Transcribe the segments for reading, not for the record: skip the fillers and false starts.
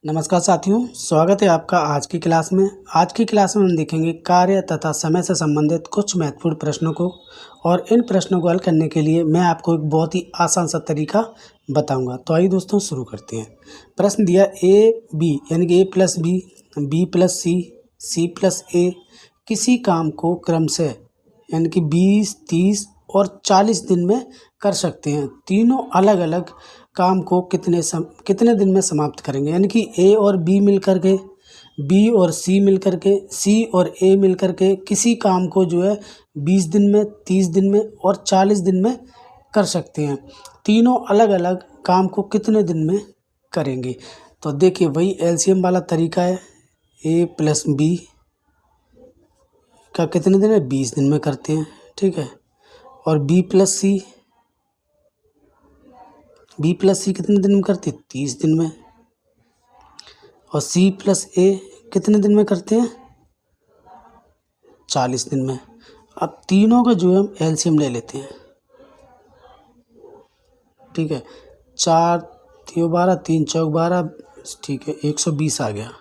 नमस्कार साथियों, स्वागत है आपका आज की क्लास में। आज की क्लास में हम देखेंगे कार्य तथा समय से संबंधित कुछ महत्वपूर्ण प्रश्नों को, और इन प्रश्नों को हल करने के लिए मैं आपको एक बहुत ही आसान सा तरीका बताऊंगा। तो आइए दोस्तों शुरू करते हैं। प्रश्न दिया ए बी यानी कि a+b, b+c, c+a किसी काम को क्रम से यानी कि 20, 30 और 40 दिन में कर सकते हैं। तीनों अलग अलग काम को कितने दिन में समाप्त करेंगे। यानी कि ए और बी मिल कर के, बी और सी मिल कर के, सी और ए मिल कर के किसी काम को जो है 20 दिन में, 30 दिन में और 40 दिन में कर सकते हैं। तीनों अलग अलग काम को कितने दिन में करेंगे। तो देखिए वही एलसीएम वाला तरीका है। a+b का कितने दिन है, 20 दिन में करते हैं, ठीक है। और b+c कितने दिन में करते हैं, 30 दिन में। और c+a कितने दिन में करते हैं, 40 दिन में। अब तीनों का जो है हम एलसीएम ले लेते हैं, ठीक है। 4 3 12, 3 4 12, ठीक है, 120 आ गया।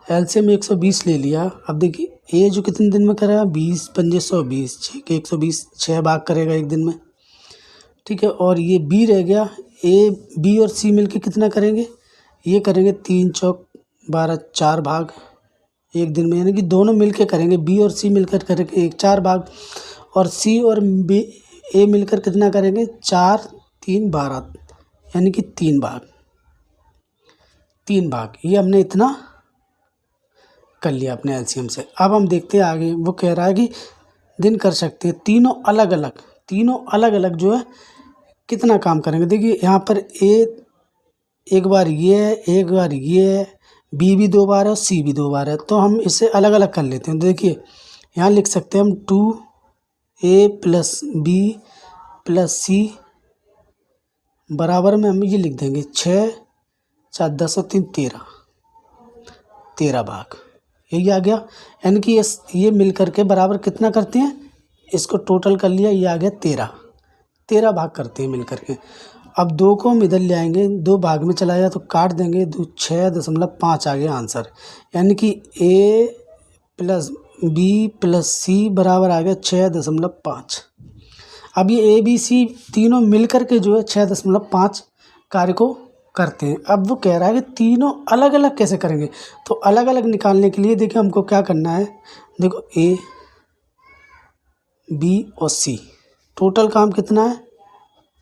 एलसीएम 120 ले लिया। अब देखिए ए जो कितने दिन में करेगा, 20 पंजे 120, 120 6 भाग करेगा एक दिन में, ठीक है। और ये बी रह गया, ए बी और सी मिलके कितना करेंगे, ये करेंगे 3 चौक 12, 4 भाग एक दिन में। यानी कि दोनों मिलके करेंगे, बी और सी मिलकर करेंगे 4 भाग, और सी और बी ए मिलकर कितना करेंगे, 4 3 12, यानी कि 3 भाग। ये हमने इतना कर लिया अपने एलसीएम से। अब हम देखते हैं आगे। वो कह रहा है कि दिन कर सकते हैं तीनों अलग अलग जो है कितना काम करेंगे। देखिए यहाँ पर ए एक बार ये है, एक बार ये है, बी भी 2 बार है और सी भी 2 बार है। तो हम इसे अलग अलग कर लेते हैं। देखिए यहाँ लिख सकते हैं हम 2a+b+c बराबर में हम ये लिख देंगे 6 4 10 और 3 13 भाग। यही आ गया। यानी कि ये मिल करके बराबर कितना करते हैं, इसको टोटल कर लिया, ये आ गया 13 भाग करते हैं मिल करके। अब 2 को हम इधर ले आएंगे, 2 भाग में चला जाए तो काट देंगे, 6.5 आ गया आंसर। यानी कि a+b+c बराबर आ गया 6.5। अब ये ABC तीनों मिल करके जो है 6.5 कार्य को करते हैं। अब वो कह रहा है कि तीनों अलग अलग कैसे करेंगे। तो अलग अलग निकालने के लिए देखिए हमको क्या करना है। देखो ए बी और सी टोटल काम कितना है,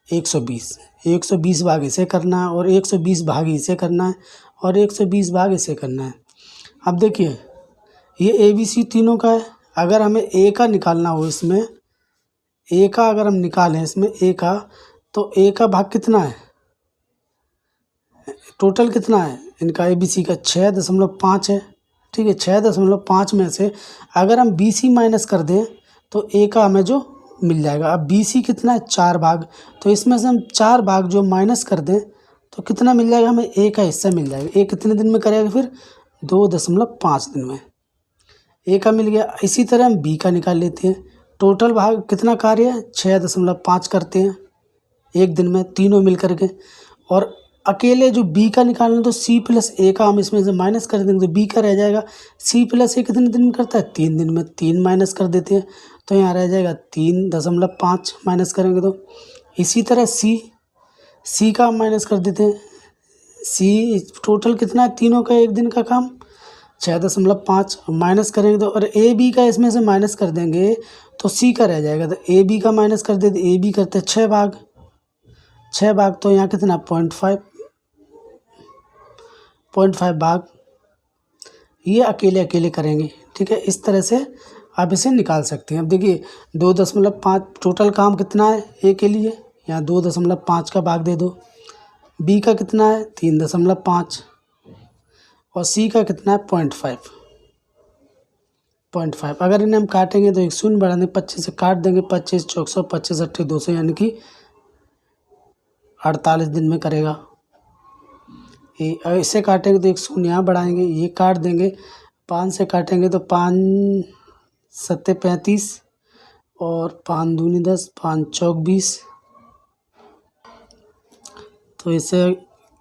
120 भाग इसे करना है, और 120 भाग इसे करना है, और 120 भाग इसे करना है। अब देखिए ये ABC तीनों का है। अगर हमें ए का निकालना हो, इसमें ए का अगर हम निकालें इसमें ए का, तो ए का भाग कितना है, टोटल कितना है इनका ABC का 6.5 है, ठीक है। 6.5 में से अगर हम BC माइनस कर दें तो ए का हमें जो मिल जाएगा। अब BC कितना है, 4 भाग, तो इसमें से हम 4 भाग जो माइनस कर दें तो कितना मिल जाएगा, हमें ए का हिस्सा मिल जाएगा। ए कितने दिन में करेगा, फिर 2.5 दिन में ए का मिल गया। इसी तरह हम बी का निकाल लेते हैं। टोटल भाग कितना कार्य है, 6.5 करते हैं एक दिन में तीनों मिल करके। और अकेले जो बी का निकालना, तो C+a का हम इसमें से माइनस कर देंगे तो बी का रह जाएगा। C+a कितने दिन में करता है, 3 दिन में। 3 माइनस कर देते हैं तो यहाँ रह जाएगा 3.5 माइनस करेंगे तो। इसी तरह सी का हम माइनस कर देते हैं। सी टोटल कितना है तीनों का एक दिन का काम, 6.5 माइनस करेंगे तो, और ए बी का इसमें से माइनस कर देंगे तो सी का रह जाएगा। तो ए बी का माइनस कर देते, ए बी करते 6 भाग, तो यहाँ कितना 0.5 भाग ये अकेले करेंगे, ठीक है। इस तरह से आप इसे निकाल सकते हैं। अब देखिए 2.5 टोटल काम कितना है ए के लिए, यहाँ 2.5 का भाग दे दो। बी का कितना है 3.5, और सी का कितना है 0.5। अगर इन्हें हम काटेंगे तो एक शून्य बढ़ा देंगे, 25 से काट देंगे, 25 चौक 100, 25 अट्ठे 200, यानी कि 48 दिन में करेगा। इसे काटेंगे तो एक शून्य यहाँ बढ़ाएंगे, ये काट देंगे, 5 से काटेंगे तो 5 सत्ते 35, और 5 दूनी 10, 5 चौक 20, तो इसे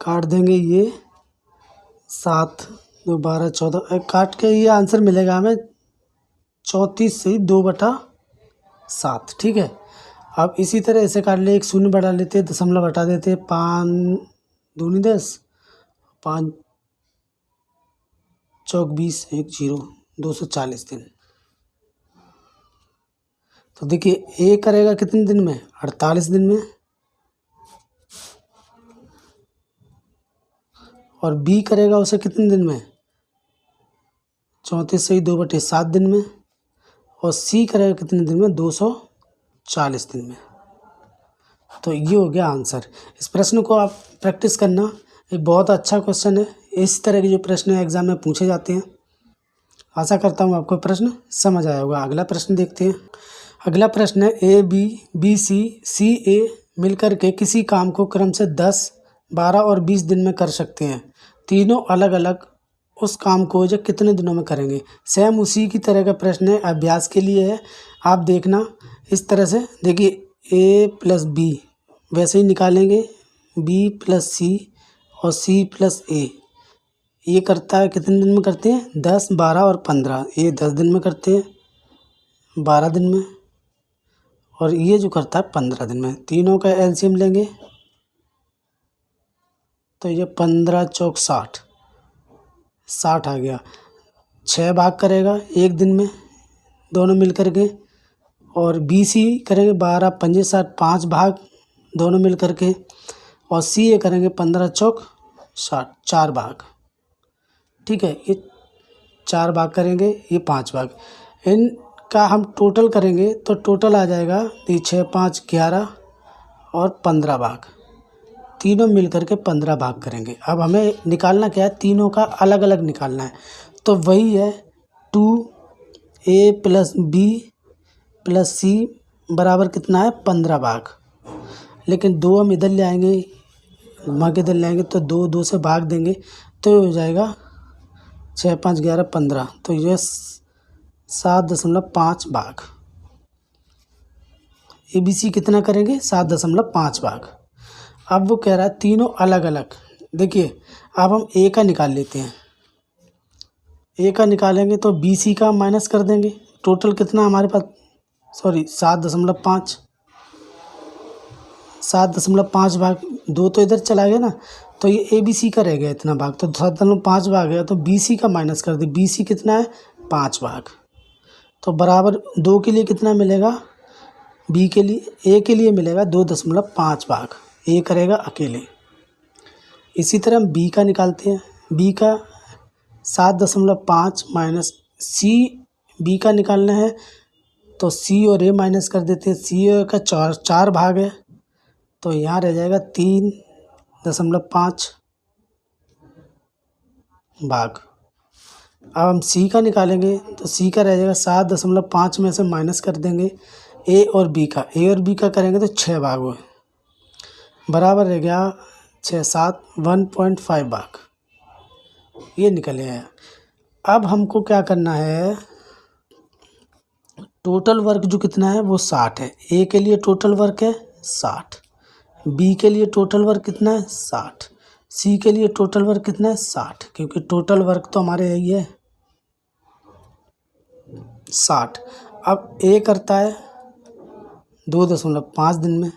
काट देंगे, ये 7 2 12 14 काट के ये आंसर मिलेगा हमें 34 से 2/7। ठीक है। अब इसी तरह ऐसे काट ले, एक शून्य बढ़ा लेते, दशमलव हटा देते, 5 दूनी 10, 5 चौक 20, 1 0, 240 दिन। तो देखिए ए करेगा कितने दिन में, 48 दिन में, और बी करेगा उसे कितने दिन में, 34 से 2/7 दिन में, और सी करेगा कितने दिन में, 240 दिन में। तो ये हो गया आंसर। इस प्रश्न को आप प्रैक्टिस करना, एक बहुत अच्छा क्वेश्चन है। इस तरह के जो प्रश्न एग्जाम में पूछे जाते हैं। आशा करता हूँ आपको प्रश्न समझ आया होगा। अगला प्रश्न देखते हैं। अगला प्रश्न है ए बी, बी सी ए मिलकर के किसी काम को क्रम से 10, 12 और 20 दिन में कर सकते हैं। तीनों अलग अलग उस काम को जो कितने दिनों में करेंगे। सेम उसी की तरह का प्रश्न है, अभ्यास के लिए है। आप देखना इस तरह से, देखिए ए प्लस बी वैसे ही निकालेंगे, बी प्लस सी और सी प्लस ए। ये करता है कितने दिन में करते हैं, 10, 12 और 15। ये 10 दिन में करते हैं, 12 दिन में, और ये जो करता है 15 दिन में। तीनों का एलसीएम लेंगे तो ये 15 चौक 60 आ गया। 6 भाग करेगा एक दिन में दोनों मिल कर के, और बी सी करेंगे 12 पंजे 60, 5 भाग दोनों मिल कर के, और सी ए करेंगे 15 चौक 60, 4 भाग। ठीक है, ये 4 भाग करेंगे, ये 5 भाग। इनका हम टोटल करेंगे तो टोटल आ जाएगा 6 5 11 और 15 भाग। तीनों मिल कर के 15 भाग करेंगे। अब हमें निकालना क्या है, तीनों का अलग अलग निकालना है। तो वही है 2a प्लस बी प्लस सी बराबर कितना है, 15 भाग। लेकिन 2 हम इधर ले आएंगे, घुमा के इधर ले आएंगे तो 2 2 से भाग देंगे तो हो जाएगा 6 5 11 15। तो ये 7.5 भाग। ए बी सी कितना करेंगे, 7.5 भाग। अब वो कह रहा है तीनों अलग अलग। देखिए अब हम ए का निकाल लेते हैं। ए का निकालेंगे तो बी सी का माइनस कर देंगे। टोटल कितना हमारे पास, सॉरी 7.5 भाग। 2 तो इधर चला गया ना, तो ये ए बी सी का रह गया इतना भाग, तो 7.5 भाग गया। तो बी सी का माइनस कर दे, बी सी कितना है, 5 भाग। तो बराबर 2 के लिए कितना मिलेगा, बी के लिए, ए के लिए मिलेगा 2.5 भाग। ए करेगा अकेले। इसी तरह हम बी का निकालते हैं। बी का 7.5 माइनस सी, बी का निकालना है तो सी और ए माइनस कर देते हैं। सी और ए का 4 भाग है, तो यहाँ रह जाएगा 3.5 भाग। अब हम सी का निकालेंगे तो सी का रह जाएगा 7.5 में से माइनस कर देंगे ए और बी का। ए और बी का करेंगे तो 6 भाग हुए, बराबर रह गया 6 7 1.5 भाग। ये निकल आया। अब हमको क्या करना है, टोटल वर्क जो कितना है वो 60 है। ए के लिए टोटल वर्क है 60, बी के लिए टोटल वर्क कितना है 60, सी के लिए टोटल वर्क कितना है 60, क्योंकि टोटल वर्क तो हमारे यही है 60। अब ए करता है 2.5 दिन में,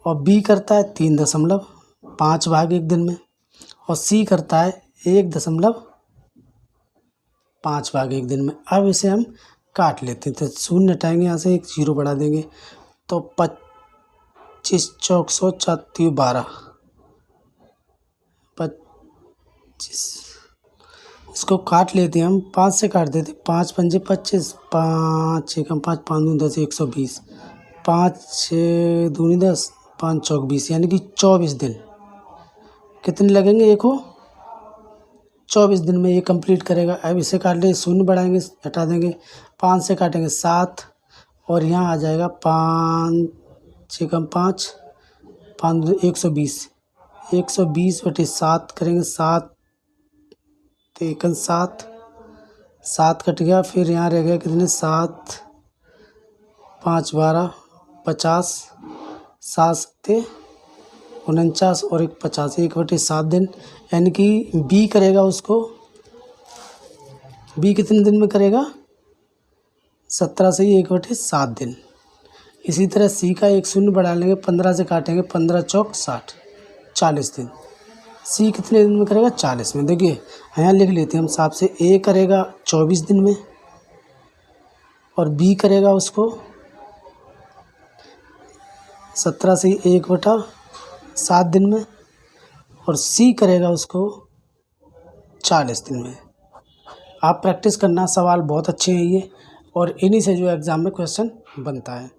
और बी करता है 3.5 भाग एक दिन में, और सी करता है 1.5 भाग एक दिन में। अब इसे हम काट लेते हैं, तो शून्य हटाएंगे यहाँ से, एक 0 बढ़ा देंगे, तो 25 चौक 100 4 12 25। इसको काट लेते हैं हम, 5 से काट देते, 5 पंजे 25, 5 एकम 5 5 दूनी 10 120, 5 6 दूनी 10 5 चौक 20, यानी कि 24 दिन। कितने लगेंगे, एक हो 24 दिन में ये कंप्लीट करेगा। अब इसे काट ले, शून्य बढ़ाएंगे, हटा देंगे, 5 से काटेंगे 7, और यहाँ आ जाएगा 5 6 5 5 120, 120/7 करेंगे, 7 एकन 7 कट गया। फिर यहाँ रह गया कितने, 7 5 12 50, 7 7 49 और 1 50, 1/7 दिन। यानी कि बी करेगा उसको, बी कितने दिन में करेगा, 17 से ही 1/7 दिन। इसी तरह सी का एक शून्य बढ़ा लेंगे, 15 से काटेंगे, 15 चौक 60, 40 दिन। सी कितने दिन में करेगा, 40 में। देखिए यहाँ लिख लेते हैं हम साफ से, ए करेगा 24 दिन में और बी करेगा उसको 17 से 1/7 दिन में और सी करेगा उसको 40 दिन में। आप प्रैक्टिस करना, सवाल बहुत अच्छे हैं ये, और इन्हीं से जो एग्ज़ाम में क्वेश्चन बनता है।